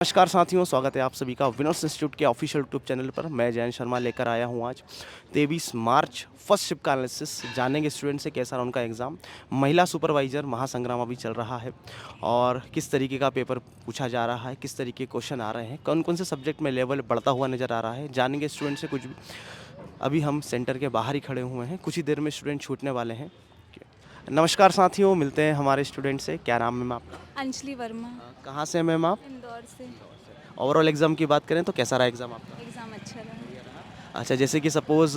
नमस्कार साथियों, स्वागत है आप सभी का विनर्स इंस्टीट्यूट के ऑफिशियल यूट्यूब चैनल पर। मैं जयंत शर्मा लेकर आया हूं आज 23 मार्च फर्स्ट शिफ्ट का एनालिसिस। जानेंगे स्टूडेंट से कैसा रहा उनका एग्ज़ाम। महिला सुपरवाइज़र महासंग्राम अभी चल रहा है और किस तरीके का पेपर पूछा जा रहा है, किस तरीके के क्वेश्चन आ रहे हैं, कौन कौन से सब्जेक्ट में लेवल बढ़ता हुआ नज़र आ रहा है, जानेंगे स्टूडेंट से कुछ भी। अभी हम सेंटर के बाहर ही खड़े हुए हैं, कुछ ही देर में स्टूडेंट छूटने वाले हैं। नमस्कार साथियों, मिलते हैं हमारे स्टूडेंट से। क्या नाम है मैम आपका? अंजलि वर्मा। कहाँ से हैं मैम आप? इंदौर से। ओवरऑल एग्ज़ाम की बात करें तो कैसा रहा एग्ज़ाम आपका? एग्ज़ाम अच्छा रहा। अच्छा, जैसे कि सपोज़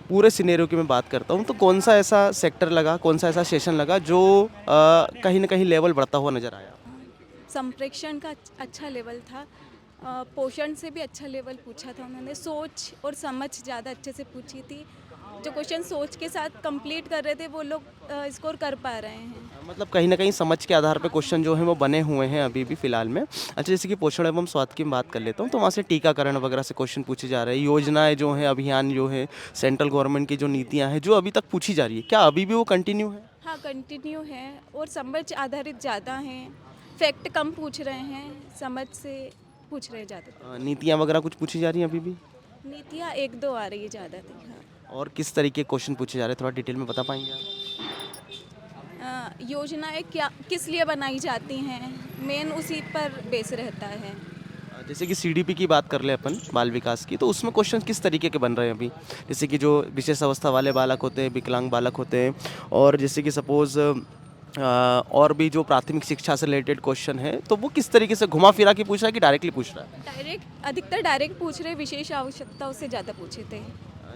पूरे सिनेरियो की मैं बात करता हूँ तो कौन सा ऐसा सेक्टर लगा, कौन सा ऐसा सेशन लगा जो कहीं न कहीं लेवल बढ़ता हुआ नज़र आया? संप्रेक्षण का अच्छा लेवल था। पोषण से भी अच्छा लेवल पूछा था उन्होंने। सोच और समझ ज़्यादा अच्छे से पूछी थी। जो क्वेश्चन सोच के साथ कंप्लीट कर रहे थे वो लोग स्कोर कर पा रहे हैं। मतलब कहीं न कहीं समझ के आधार पे क्वेश्चन जो हैं वो बने हुए हैं अभी भी फ़िलहाल में। अच्छा, जैसे कि पोषण एवं स्वास्थ्य की बात कर लेता हूँ तो वहाँ से टीकाकरण वगैरह से क्वेश्चन पूछे जा रहे हैं। योजनाएँ जो हैं, अभियान जो है, सेंट्रल गवर्नमेंट की जो नीतियाँ हैं जो अभी तक पूछी जा रही है, क्या अभी भी वो कंटिन्यू है? हाँ, कंटिन्यू है और समझ आधारित ज़्यादा हैं। फैक्ट कम पूछ रहे हैं, समझ से पूछ रहे ज़्यादा। नीतियाँ वगैरह कुछ पूछी जा रही हैं अभी भी? नीतियाँ 1-2 आ रही है ज़्यादातर। हाँ। और किस तरीके के क्वेश्चन पूछे जा रहे हैं, थोड़ा डिटेल में बता पाएँगे आप? योजनाएं क्या किस लिए बनाई जाती हैं, मेन उसी पर बेस रहता है। जैसे कि सीडीपी की बात कर ले अपन, बाल विकास की, तो उसमें क्वेश्चन किस तरीके के बन रहे हैं अभी? जैसे कि जो विशेष अवस्था वाले बालक होते हैं, विकलांग बालक होते हैं, और जैसे कि सपोज़ और भी जो प्राथमिक शिक्षा से रिलेटेड क्वेश्चन है, तो वो किस तरीके से घुमा फिरा के पूछ रहा है कि डायरेक्टली पूछ रहा है? अधिकतर डायरेक्ट पूछ रहे, विशेष आवश्यकताओं से ज़्यादा पूछे थे।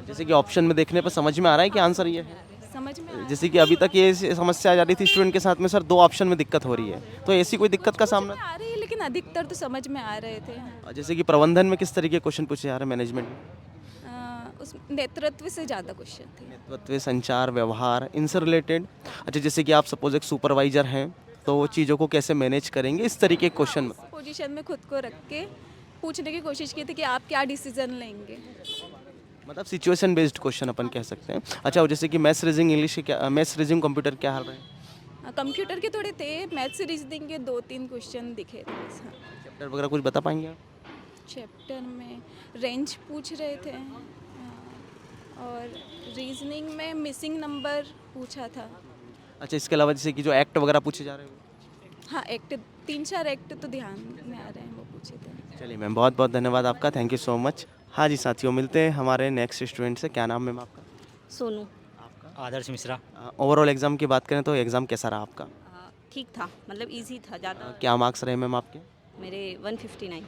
जैसे कि ऑप्शन में देखने पर समझ में आ रहा है कि आंसर ये है? समझ में आ जैसे कि अभी तक ये समस्या आ जा रही थी स्टूडेंट के साथ में, सर 2 ऑप्शन में दिक्कत हो रही है, तो ऐसी कोई दिक्कत का सामना? आ रही है, लेकिन अधिकतर तो समझ में आ रहे थे। जैसे कि प्रबंधन में किस तरीके के क्वेश्चन पूछे जा रहे हैं, मैनेजमेंट में? उस नेतृत्व से ज़्यादा क्वेश्चन थे। नेतृत्व, संचार, व्यवहार, इनसे रिलेटेड। अच्छा, जैसे कि आप सपोज एक सुपरवाइजर हैं तो वो चीज़ों को कैसे मैनेज करेंगे, इस तरीके के क्वेश्चन। पोजीशन में खुद को रख के पूछने की कोशिश की थी कि आप क्या डिसीजन लेंगे। मतलब सिचुएशन बेस्ड क्वेश्चन अपन कह सकते हैं। अच्छा, और जैसे कि मैथ्स, रीजनिंग, इंग्लिश के क्या, मैथ्स, रीजनिंग, कंप्यूटर क्या हाल रहे? कंप्यूटर के थोड़े थे, मैथ्स रीजनिंग के 2-3 क्वेश्चन दिखे थे बस। हाँ। चैप्टर वगैरह कुछ बता पाएंगे आप? चैप्टर में रेंज पूछ रहे थे। और रीजनिंग में मिसिंग नंबर पूछा था। अच्छा, इसके अलावा जैसे कि जो एक्ट वगैरह पूछे जा रहे हैं? हाँ, एक्ट 3-4 एक्ट तो ध्यान में आ रहे हैं, वो पूछे थे। चलिए मैम, बहुत बहुत धन्यवाद आपका, थैंक यू सो मच। हाँ जी साथियों, मिलते हैं हमारे नेक्स्ट स्टूडेंट से। क्या नाम मैम आपका? सोनू। आपका? आदर्श मिश्रा। ओवरऑल एग्जाम की बात करें तो एग्ज़ाम कैसा रहा आपका? ठीक था, मतलब इजी था ज़्यादा। क्या मार्क्स रहे मैम आपके? मेरे 159।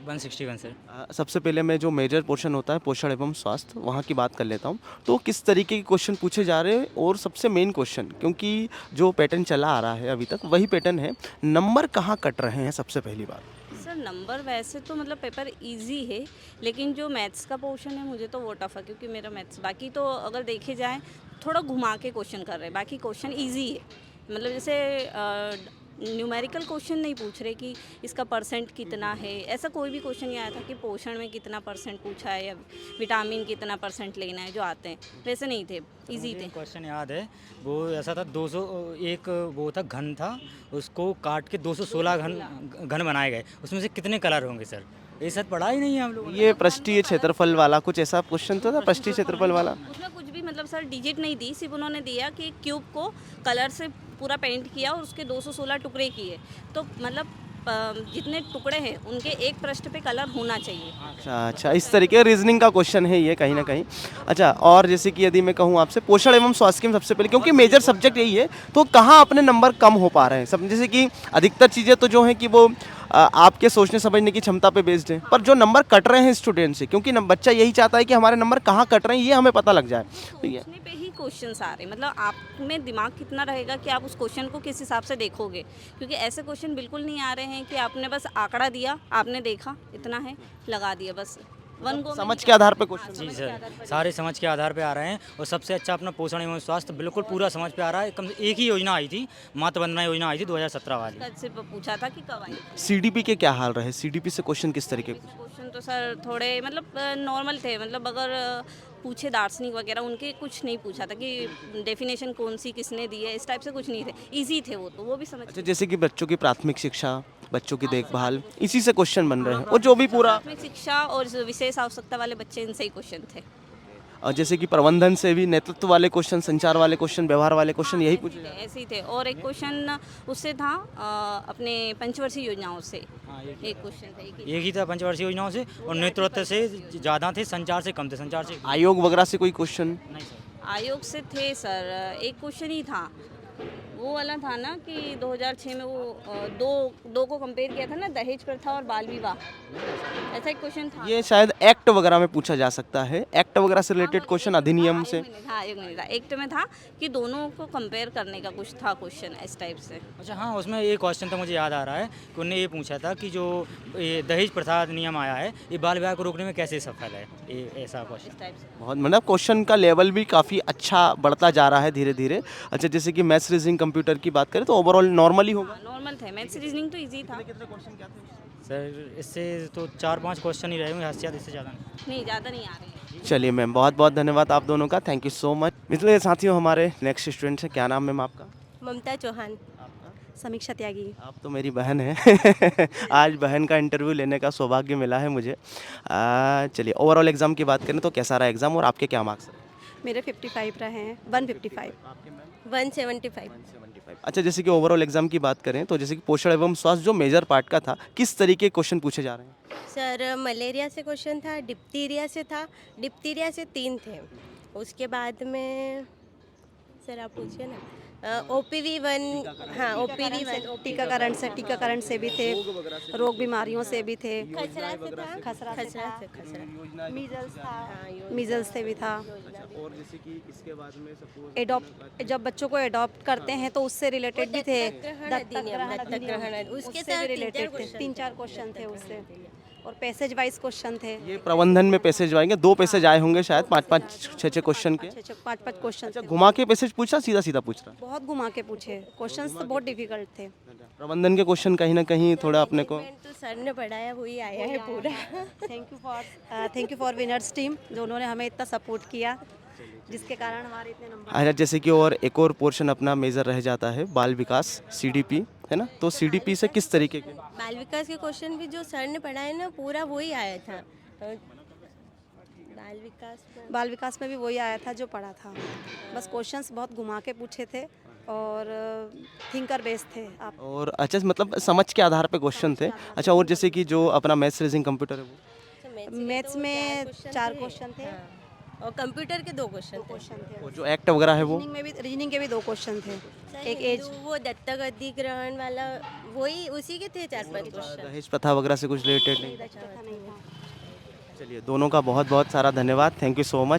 161 सर। सबसे पहले मैं जो मेजर पोर्शन होता है पोषण एवं स्वास्थ्य, वहाँ की बात कर लेता हूँ। तो किस तरीके के क्वेश्चन पूछे जा रहे हैं, और सबसे मेन क्वेश्चन, क्योंकि जो पैटर्न चला आ रहा है अभी तक वही पैटर्न है, नंबर कहाँ कट रहे हैं सबसे पहली बात? सर नंबर वैसे तो मतलब पेपर इजी है, लेकिन जो मैथ्स का पोर्शन है मुझे तो वो टफ है, क्योंकि मेरा मैथ्स, बाकी तो अगर देखे जाए थोड़ा घुमा के क्वेश्चन कर रहे हैं, बाकी क्वेश्चन इजी है। मतलब जैसे न्यूमेरिकल क्वेश्चन नहीं पूछ रहे कि इसका परसेंट कितना है, ऐसा कोई भी क्वेश्चन नहीं आया था कि पोषण में कितना परसेंट पूछा है या विटामिन कितना परसेंट लेना है, जो आते हैं वैसे नहीं थे, इजी थे। क्वेश्चन याद है, वो ऐसा था 200, एक वो था घन था, उसको काट के 216 घन बनाए गए, उसमें से कितने कलर होंगे सर? ये सब पढ़ा ही नहीं है हम लोग। ये पृष्ठीय क्षेत्रफल वाला कुछ ऐसा क्वेश्चन था, पृष्ठीय क्षेत्रफल वाला? उसमें कुछ भी मतलब सर डिजिट नहीं दी, सिर्फ उन्होंने दिया कि क्यूब को कलर से पूरा पेंट किया और उसके 216 टुकड़े किए, तो मतलब जितने टुकड़े हैं उनके एक पृष्ठ पे कलर होना चाहिए। अच्छा, इस तरीके रीजनिंग का क्वेश्चन है ये कहीं ना कहीं। अच्छा, और जैसे कि यदि मैं कहूँ आपसे पोषण एवं स्वास्थ्य में सबसे पहले, क्योंकि मेजर सब्जेक्ट यही है, तो कहाँ अपने नंबर कम हो पा रहे हैं सब? जैसे कि अधिकतर चीज़ें तो जो है कि वो आपके सोचने समझने की क्षमता पे बेस्ड है, पर जो नंबर कट रहे हैं स्टूडेंट से, क्योंकि बच्चा यही चाहता है कि हमारे नंबर कहाँ कट रहे हैं ये हमें पता लग जाए। तो ये सोचने पे ही क्वेश्चंस आ रहे हैं, मतलब आप में दिमाग कितना रहेगा कि आप उस क्वेश्चन को किस हिसाब से देखोगे, क्योंकि ऐसे क्वेश्चन बिल्कुल नहीं आ रहे हैं कि आपने बस आंकड़ा दिया, आपने देखा इतना है, लगा दिया बस। समझ के आधार पे क्वेश्चन? जी सर, सारे समझ के आधार पे आ रहे हैं, और सबसे अच्छा अपना पोषण एवं स्वास्थ्य बिल्कुल पूरा समझ पे आ रहा है। कम से एक ही योजना आई थी, मातृ वंदना योजना आई थी 2017 वाली। कल से पूछा था कि कब आई। सीडीपी के क्या हाल रहे? सीडीपी से क्वेश्चन किस तरीके के? क्वेश्चन तो सर थोड़े मतलब नॉर्मल थे, मतलब अगर पूछे दार्शनिक वगैरह उनके कुछ नहीं पूछा था कि डेफिनेशन कौन सी किसने दी है, इस टाइप से कुछ नहीं थे, इजी थे वो, तो वो भी समझ। अच्छा, जैसे कि बच्चों की प्राथमिक शिक्षा बच्चों की देखभाल, इसी से क्वेश्चन बन रहे हैं और जो भी पूरा प्राथमिक शिक्षा और जो विशेष आवश्यकता वाले बच्चे, इनसे ही क्वेश्चन थे। जैसे कि प्रबंधन से भी नेतृत्व वाले क्वेश्चन, संचार वाले क्वेश्चन, व्यवहार वाले क्वेश्चन यही पूछे जा रहे ऐसे ही थे। और एक क्वेश्चन उससे था अपने पंचवर्षीय योजनाओं से, एक क्वेश्चन था एक ही था पंचवर्षीय योजनाओं से, और नेतृत्व से ज़्यादा थे, संचार से कम थे, संचार से हैं। आयोग वगैरह से कोई क्वेश्चन? नहीं सर। आयोग से थे सर, एक क्वेश्चन ही था, वो वाला था ना कि 2006 में वो दो को कंपेयर किया था ना, दहेज प्रथा और बाल विवाह, ऐसा एक क्वेश्चन था। ये शायद एक्ट वगैरह में पूछा जा सकता है, एक्ट वगैरह से रिलेटेड क्वेश्चन, अधिनियम से। आयोग में नहीं था, एक्ट में था कि दोनों को कंपेयर करने का कुछ था क्वेश्चन इस टाइप से। अच्छा हाँ, उसमें एक क्वेश्चन तो मुझे याद आ रहा है कि उन्होंने ये पूछा था कि जो ये दहेज प्रथा अधिनियम आया है, ये बाल विवाह को रोकने में कैसे सफल है, ये ऐसा क्वेश्चन। इस टाइप से बहुत मतलब क्वेश्चन का लेवल भी काफ़ी अच्छा बढ़ता जा रहा है धीरे धीरे। अच्छा, जैसे कि मैथ्स, रीजनिंग, कंप्यूटर की बात करें तो ओवरऑल नॉर्मल ही होगा। नॉर्मल थे, मैथ्स रीजनिंग तो इजी था। सर इससे तो 4-5 क्वेश्चन ही रहे होंगे, इससे ज़्यादा नहीं। नहीं, ज़्यादा नहीं आ रहे हैं। चलिए मैम, बहुत बहुत धन्यवाद आप दोनों का, थैंक यू सो मच। मित्रों साथियों, हमारे नेक्स्ट स्टूडेंट है, क्या नाम मैम आपका? ममता चौहान। समीक्षा त्यागी। आप तो मेरी बहन है आज बहन का इंटरव्यू लेने का सौभाग्य मिला है मुझे। चलिए ओवरऑल एग्ज़ाम की बात करें तो कैसा रहा एग्ज़ाम और आपके क्या मार्क्स रहे? मेरे 55 रहे हैं, 155। आपके मैम? 175। 175। अच्छा, जैसे कि ओवरऑल एग्ज़ाम की बात करें तो जैसे कि पोषण एवं स्वास्थ्य जो मेजर पार्ट का था, किस तरीके के क्वेश्चन पूछे जा रहे हैं? सर मलेरिया से क्वेश्चन था, डिप्थीरिया से था, डिप्थीरिया से 3 थे। उसके बाद में सर आप पूछिए ना, OPV 1, हाँ OPV 1 टीकाकरण से भी थे, रोग बीमारियों से भी थे, खसरा से था, खसरा से था, खसरा। मीजल्स था, हाँ, मीजल्स से भी था। और जैसे कि इसके बाद में सपोज एडॉप्ट, जब बच्चों को अडॉप्ट करते हैं तो उससे रिलेटेड भी थे, दत्तक ग्रहण उसके उससे साथ भी रिलेटेड थे, 3-4 क्वेश्चन थे उससे, और पैसेज वाइज क्वेश्चन थे। ये प्रबंधन में पैसेज आएंगे, 2 पैसेज आए होंगे शायद, 5-5, 6-6 क्वेश्चन के। अच्छे 5-5 क्वेश्चन अच्छा, थे। घुमा के पैसेज पूछा, सीधा सीधा पूछ रहा? बहुत घुमा के पूछे, क्वेश्चंस तो बहुत डिफिकल्ट थे। प्रबंधन के क्वेश्चन कहीं ना कहीं थोड़ा अपने को। तो सर ने पढ़ाया वही आया है पूरा। Thank you for winners team, जो उन्होंने हमें इतना सपोर्ट किया, जिसके कारण हमारे इतने नंबर। अच्छा, जैसे कि और एक और पोर्शन अपना मेजर रह जाता है बाल विकास, CDP है ना, तो CDP से किस तरीके के? बाल विकास के क्वेश्चन भी जो सर ने पढ़ाए ना, पूरा वही आया था। बाल विकास में भी वही आया था जो पढ़ा था, बस क्वेश्चंस बहुत घुमा के पूछे थे और थिंकर बेस्ड थे आप। और अच्छा, मतलब समझ के आधार पे क्वेश्चन थे। अच्छा, और जैसे कि जो अपना मैथ्स, रीजनिंग, कंप्यूटर है वो? मैथ्स में 4 क्वेश्चन थे और कंप्यूटर के 2 क्वेश्चन थे। और जो एक्ट वगैरह है वो? रीजनिंग के भी 2 क्वेश्चन थे। एक एज, वो दत्तक अधिग्रहण वाला, वही उसी के थे 4-5 क्वेश्चन। दहेज प्रथा वगैरह से कुछ रिलेटेड नहीं? नहीं था। चलिए, दोनों का बहुत बहुत सारा धन्यवाद, थैंक यू सो मच।